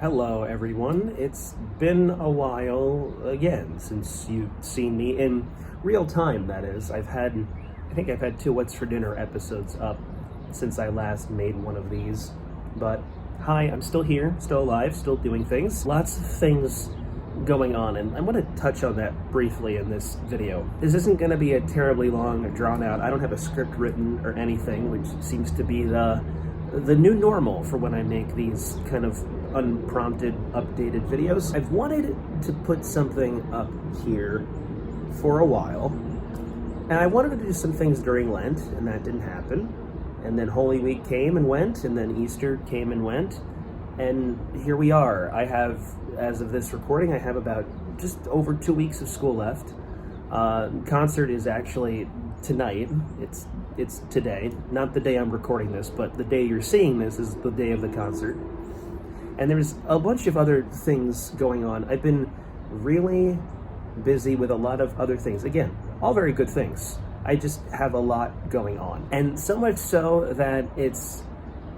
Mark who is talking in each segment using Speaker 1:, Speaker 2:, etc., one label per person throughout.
Speaker 1: Hello, everyone. It's been a while again since you've seen me in real time, that is. I think I've had two What's for Dinner episodes up since I last made one of these. But hi, I'm still here, still alive, still doing things. Lots of things going on, and I want to touch on that briefly in this video. This isn't going to be a terribly long or drawn out. I don't have a script written or anything, which seems to be the new normal for when I make these kind of unprompted, updated videos. I've wanted to put something up here for a while, and I wanted to do some things during Lent, and that didn't happen. And then Holy Week came and went, and then Easter came and went, and here we are. I have, as of this recording, I have about just over 2 weeks of school left. Concert is actually tonight. It's today, not the day I'm recording this, but the day you're seeing this is the day of the concert. And there's a bunch of other things going on. I've been really busy with a lot of other things. Again, all very good things. I just have a lot going on. And so much so that it's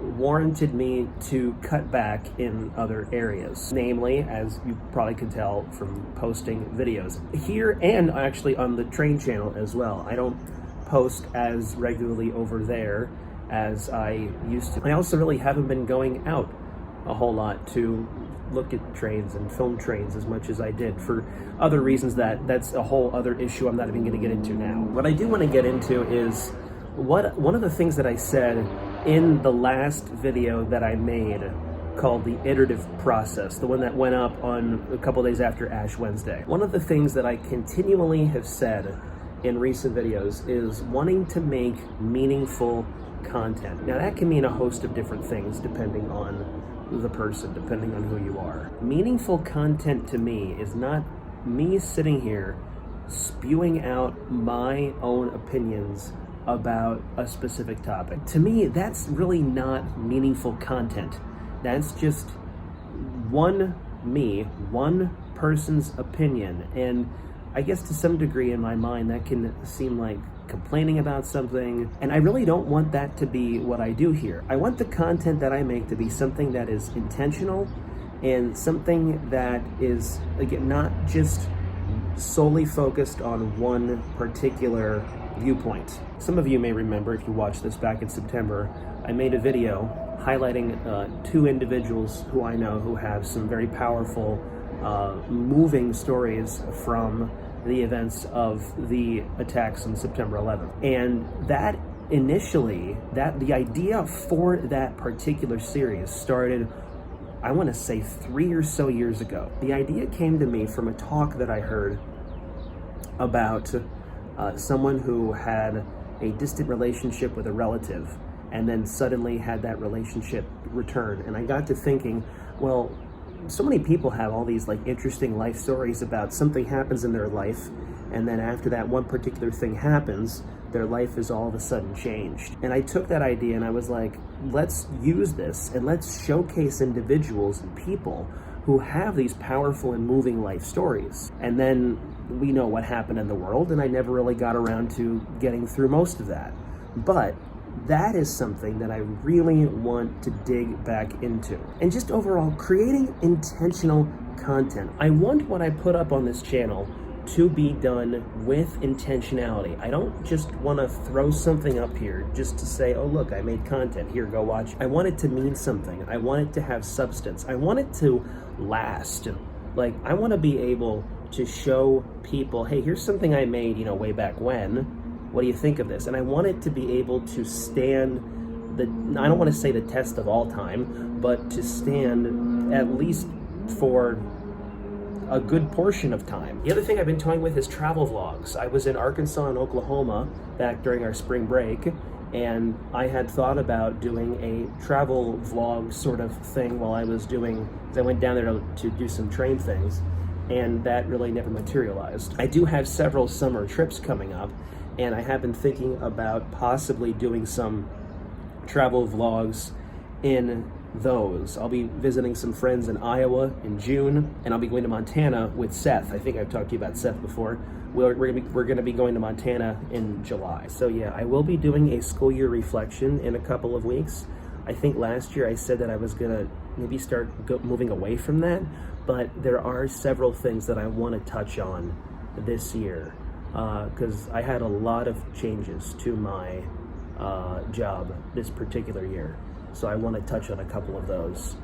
Speaker 1: warranted me to cut back in other areas. Namely, as you probably can tell from posting videos here and actually on the train channel as well. I don't post as regularly over there as I used to. I also really haven't been going out a whole lot to look at trains and film trains as much as I did for other reasons. That's a whole other issue I'm not even going to get into now. What I do want to get into is one of the things that I said in the last video that I made called the iterative process, the one that went up on a couple days after Ash Wednesday. One of the things that I continually have said in recent videos is wanting to make meaningful content. Now that can mean a host of different things depending on the person, depending on who you are. Meaningful content to me is not me sitting here spewing out my own opinions about a specific topic. To me, that's really not meaningful content. That's just one person's opinion. And I guess to some degree in my mind, that can seem like complaining about something, and I really don't want that to be what I do here. I want the content that I make to be something that is intentional and something that is, again, not just solely focused on one particular viewpoint. Some of you may remember, if you watched this back in September, I made a video highlighting two individuals who I know who have some very powerful, moving stories from the events of the attacks on September 11th. And that initially, the idea for that particular series started, I want to say 3 or so years ago. The idea came to me from a talk that I heard about someone who had a distant relationship with a relative and then suddenly had that relationship return. And I got to thinking, well, so many people have all these like interesting life stories about something happens in their life, and then after that one particular thing happens, their life is all of a sudden changed. And I took that idea and I was like, let's use this and let's showcase individuals and people who have these powerful and moving life stories. And then we know what happened in the world, and I never really got around to getting through most of that. But that is something that I really want to dig back into. And just overall, creating intentional content. I want what I put up on this channel to be done with intentionality. I don't just want to throw something up here just to say, oh look, I made content, here, go watch. I want it to mean something. I want it to have substance. I want it to last. Like, I want to be able to show people, hey, here's something I made, way back when. What do you think of this? And I want it to be able to stand I don't want to say the test of all time, but to stand at least for a good portion of time. The other thing I've been toying with is travel vlogs. I was in Arkansas and Oklahoma back during our spring break, and I had thought about doing a travel vlog sort of thing while I was I went down there to do some train things, and that really never materialized. I do have several summer trips coming up, and I have been thinking about possibly doing some travel vlogs in those. I'll be visiting some friends in Iowa in June, and I'll be going to Montana with Seth. I think I've talked to you about Seth before. We're gonna be going to Montana in July. So yeah, I will be doing a school year reflection in a couple of weeks. I think last year I said that I was gonna maybe start moving away from that. But there are several things that I want to touch on this year, because I had a lot of changes to my job this particular year. So I want to touch on a couple of those.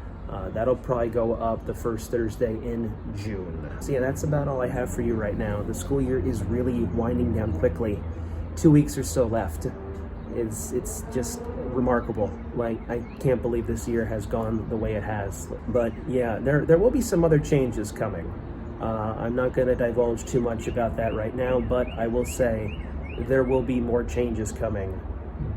Speaker 1: That'll probably go up the first Thursday in June. So yeah, that's about all I have for you right now. The school year is really winding down quickly. 2 weeks or so left. It's just remarkable. Like, I can't believe this year has gone the way it has. But yeah, there will be some other changes coming. I'm not going to divulge too much about that right now, but I will say there will be more changes coming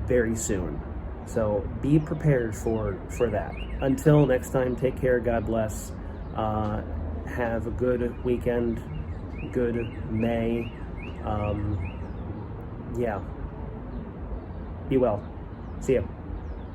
Speaker 1: very soon. So be prepared for that. Until next time, take care, God bless. Have a good weekend, good May. Yeah. Be well. See ya.